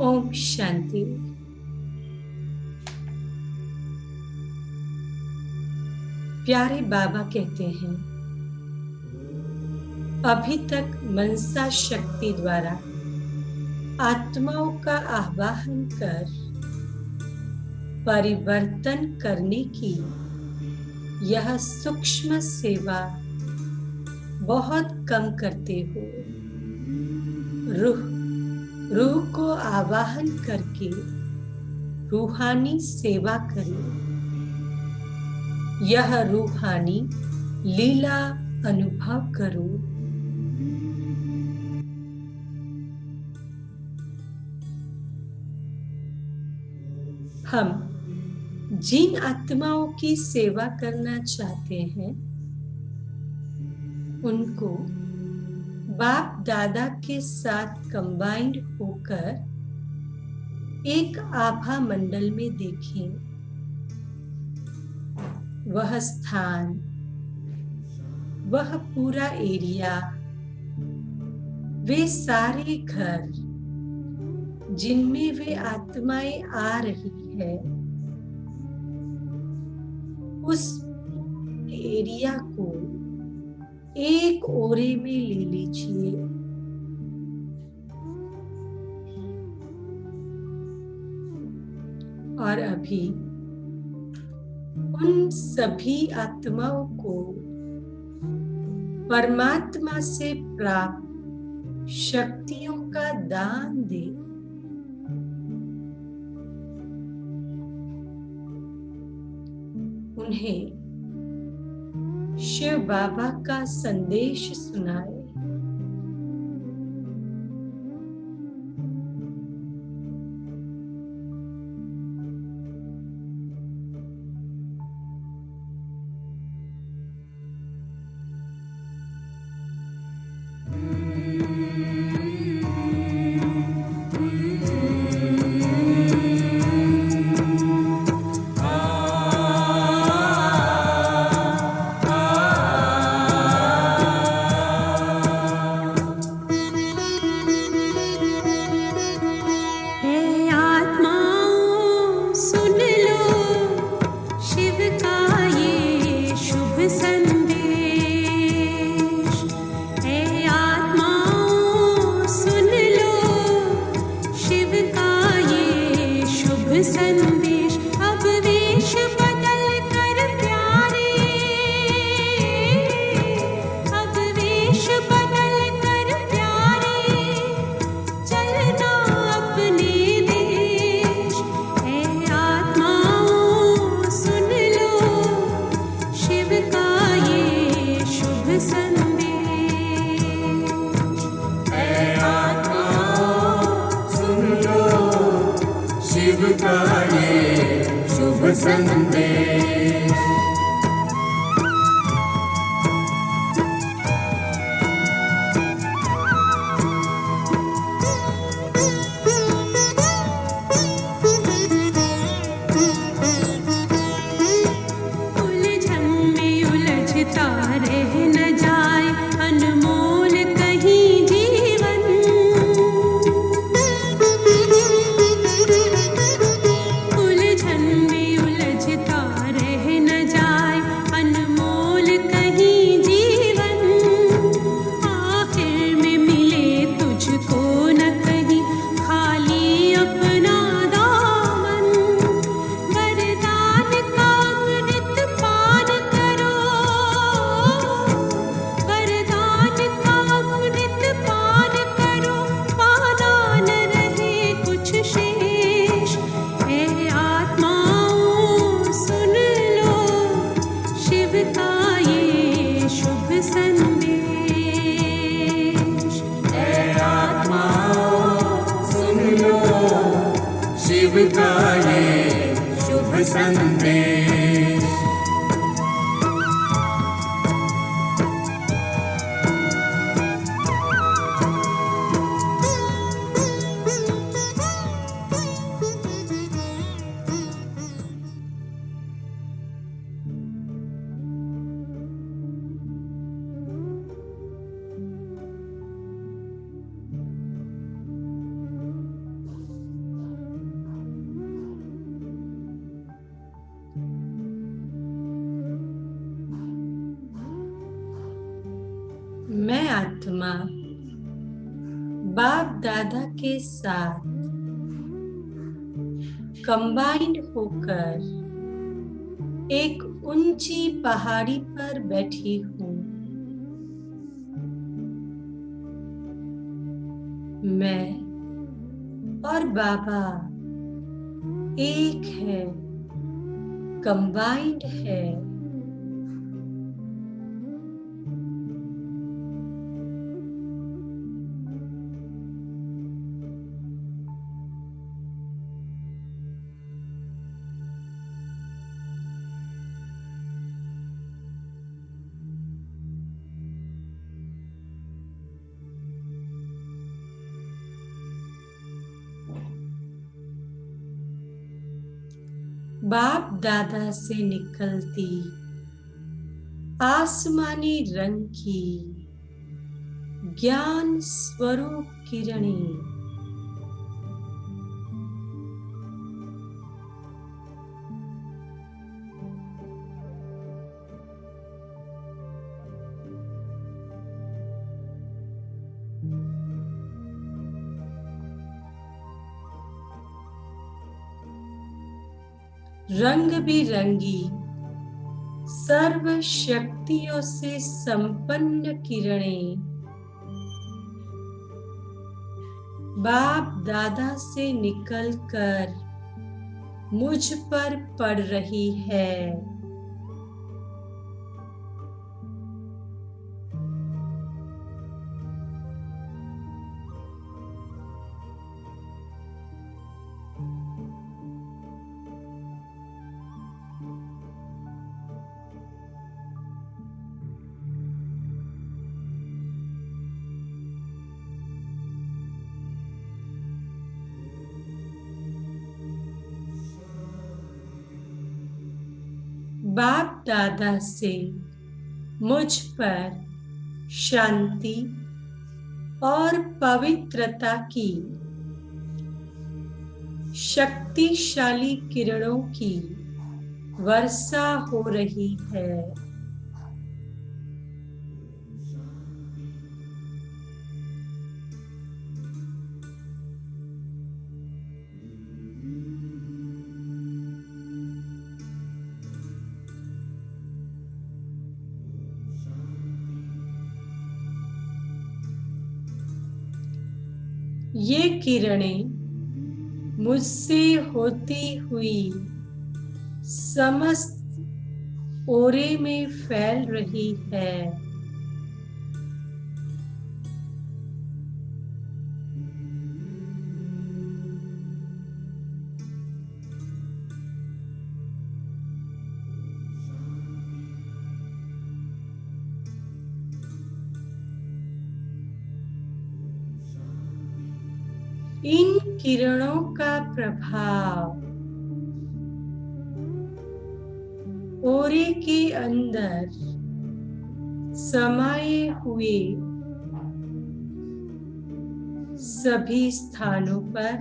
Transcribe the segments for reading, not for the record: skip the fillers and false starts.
ओम शांति। प्यारे बाबा कहते हैं, अभी तक मनसा शक्ति द्वारा आत्माओं का आवाहन कर परिवर्तन करने की यह सूक्ष्म सेवा बहुत कम करते हो। रूह को आवाहन करके रूहानी सेवा करें। यह रूहानी लीला अनुभव करो। हम जिन आत्माओं की सेवा करना चाहते हैं उनको बाप दादा के साथ कंबाइंड होकर एक आभा मंडल में देखें। वह स्थान, वह पूरा एरिया, वे सारे घर जिनमें वे आत्माएं आ रही है, उस एरिया को एक ओरे में ले लीजिए। और अभी उन सभी आत्माओं को परमात्मा से प्राप्त शक्तियों का दान दे। उन्हें शिव बाबा का संदेश सुनाए। मैं आत्मा बाप दादा के साथ कंबाइंड होकर एक ऊंची पहाड़ी पर बैठी हूँ। मैं और बाबा एक है, कंबाइंड है। बाप दादा से निकलती आसमानी रंग की ज्ञान स्वरूप किरणें रंग बिरंगी सर्व शक्तियों से संपन्न किरणें बाप दादा से निकलकर मुझ पर पड़ रही है। बाप दादा से मुझ पर शांति और पवित्रता की शक्तिशाली किरणों की वर्षा हो रही है। ये किरणें मुझसे होती हुई समस्त ओरे में फैल रही है। इन किरणों का प्रभाव ओरे के अंदर समाये हुए सभी स्थानों पर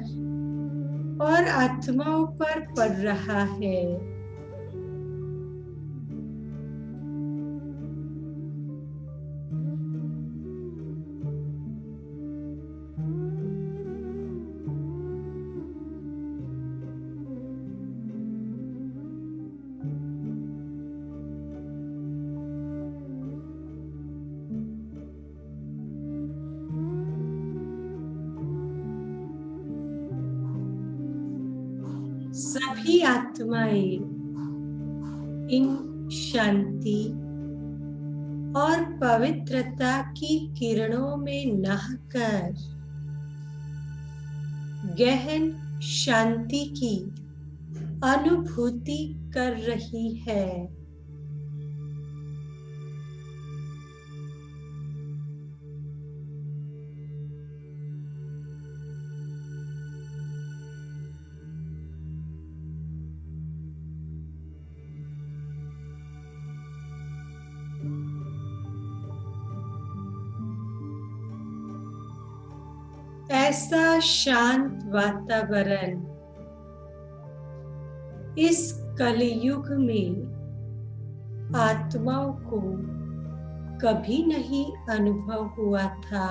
और आत्माओं पर पड़ रहा है। सभी आत्माएं इन शांति और पवित्रता की किरणों में नहाकर गहन शांति की अनुभूति कर रही है। ऐसा शांत वातावरण इस कलयुग में आत्माओं को कभी नहीं अनुभव हुआ था।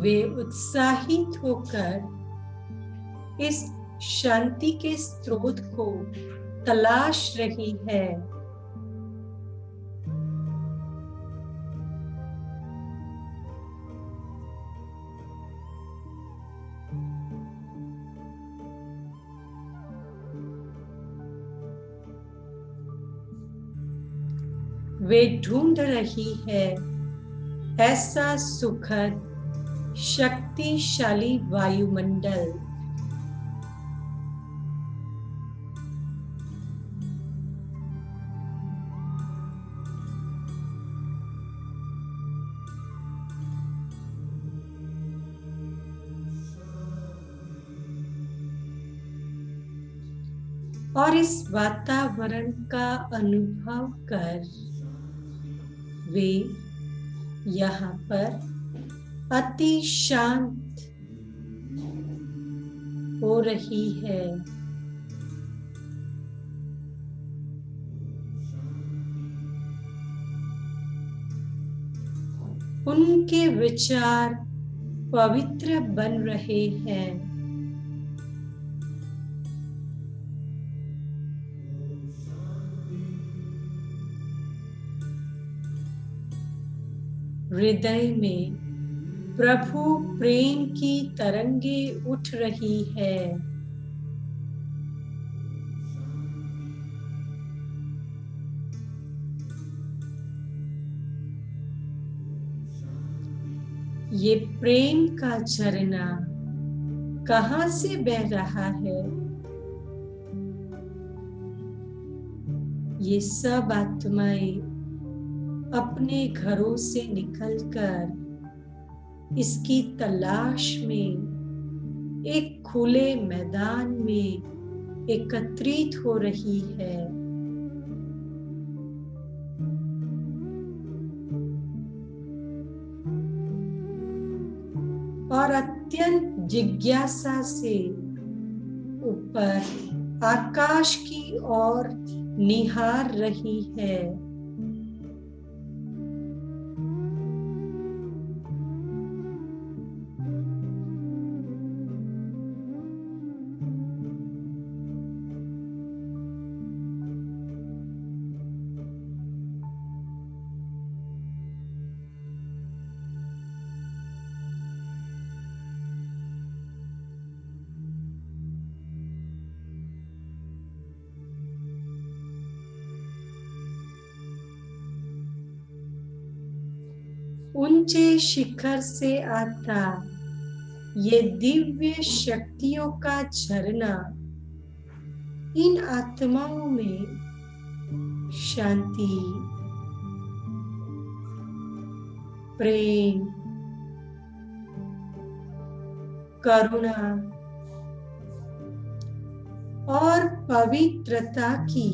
वे उत्साहित होकर इस शांति के स्रोत को तलाश रही है। वे ढूंढ रही है ऐसा सुखद शक्तिशाली वायुमंडल और इस वातावरण का अनुभव कर वे यहाँ पर अति शांत हो रही है। उनके विचार पवित्र बन रहे हैं। हृदय में प्रभु प्रेम की तरंगे उठ रही है। ये प्रेम का झरना कहाँ से बह रहा है? ये सब आत्माएं अपने घरों से निकलकर इसकी तलाश में एक खुले मैदान में एकत्रित हो रही है। और अत्यंत जिज्ञासा से ऊपर आकाश की ओर निहार रही है। ऊंचे शिखर से आता ये दिव्य शक्तियों का झरना इन आत्माओं में शांति, प्रेम, करुणा और पवित्रता की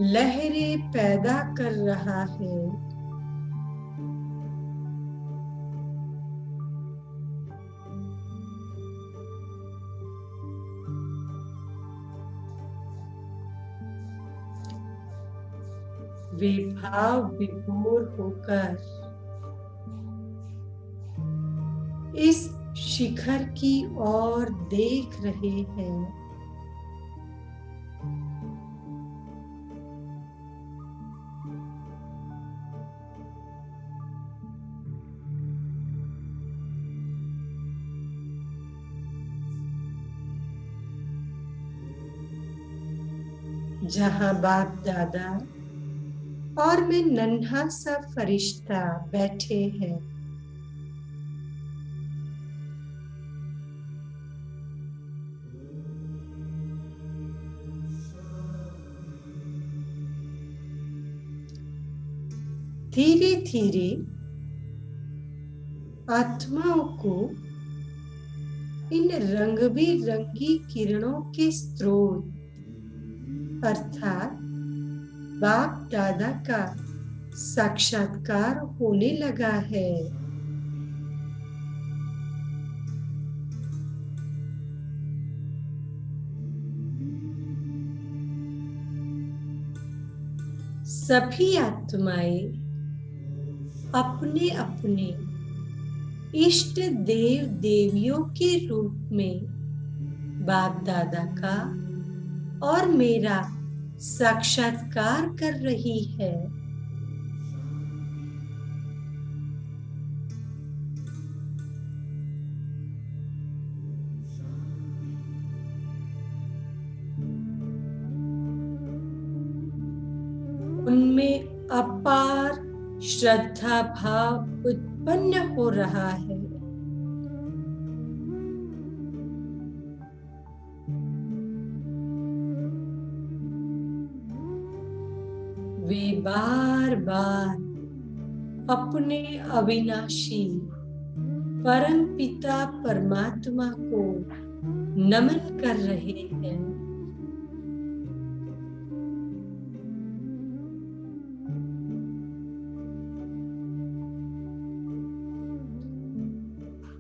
लहरें पैदा कर रहा है। वे भाव विभोर होकर इस शिखर की ओर देख रहे हैं। जहां बाप दादा और मैं नन्हा सा फरिश्ता बैठे हैं। धीरे धीरे आत्माओं को इन रंग बिरंगी किरणों के स्रोत अर्थात बाप दादा का साक्षात्कार होने लगा है। सभी आत्माएं अपने अपने इष्ट देव देवियों के रूप में बाप दादा का और मेरा साक्षात्कार कर रही है। उनमें अपार श्रद्धा भाव उत्पन्न हो रहा है। वे बार बार अपने अविनाशी परम पिता परमात्मा को नमन कर रहे हैं।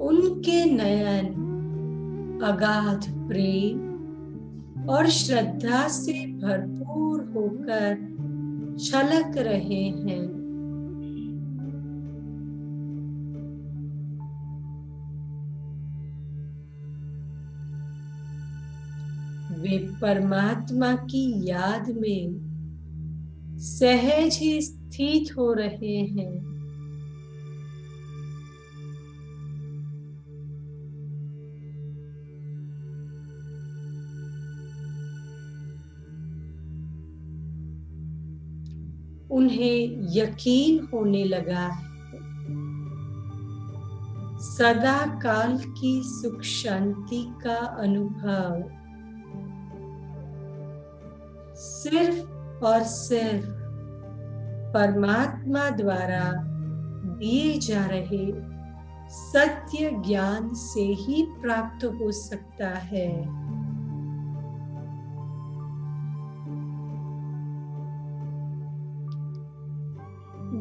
उनके नयन अगाध प्रेम और श्रद्धा से भरपूर होकर छलक रहे हैं। वे परमात्मा की याद में सहज ही स्थित हो रहे हैं। उन्हें यकीन होने लगा है सदा काल की सुख शांति का अनुभव सिर्फ और सिर्फ परमात्मा द्वारा दिए जा रहे सत्य ज्ञान से ही प्राप्त हो सकता है।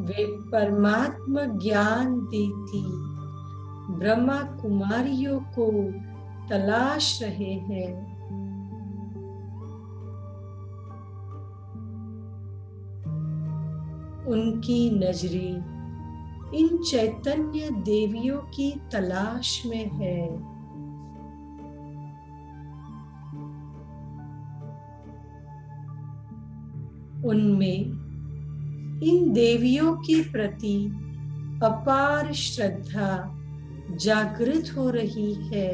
वे परमात्मा ज्ञान देती ब्रह्मा कुमारियों को तलाश रहे हैं। उनकी नजरें इन चैतन्य देवियों की तलाश में है। उनमें इन देवियों के प्रति अपार श्रद्धा जागृत हो रही है।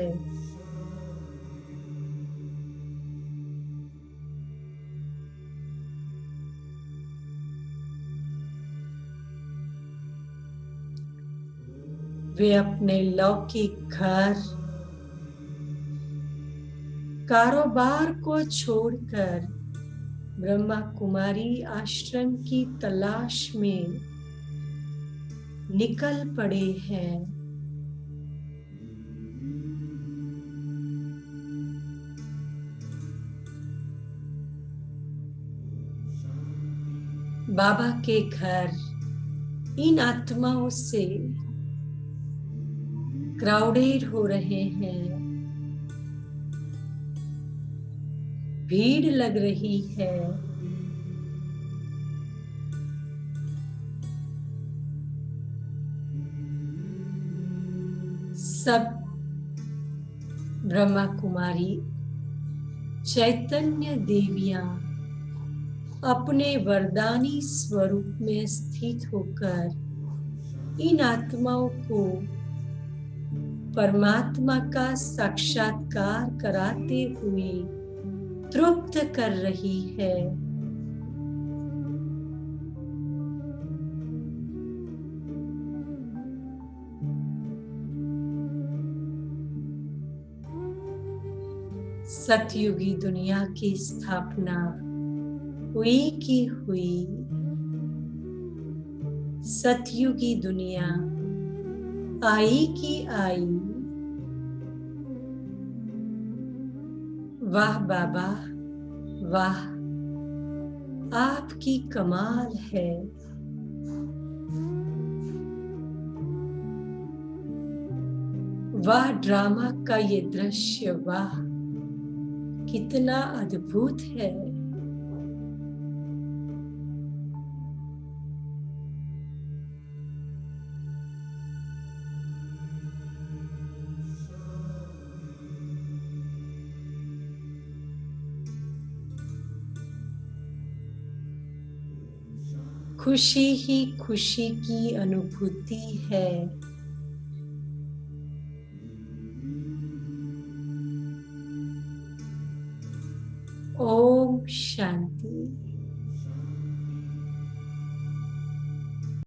वे अपने लौकिक घर कारोबार को छोड़कर ब्रह्मा कुमारी आश्रम की तलाश में निकल पड़े हैं। बाबा के घर इन आत्माओं से क्राउडेड हो रहे हैं। भीड़ लग रही है। सब ब्रह्मा कुमारी चैतन्य देवियां अपने वरदानी स्वरूप में स्थित होकर इन आत्माओं को परमात्मा का साक्षात्कार कराते हुए तृप्त कर रही है। सतयुगी दुनिया की स्थापना हुई की हुई। सतयुगी दुनिया आई की आई। वाह बाबा वाह, आपकी कमाल है। वाह ड्रामा का ये दृश्य, वाह कितना अद्भुत है। खुशी ही खुशी की अनुभूति है। ओम शांति।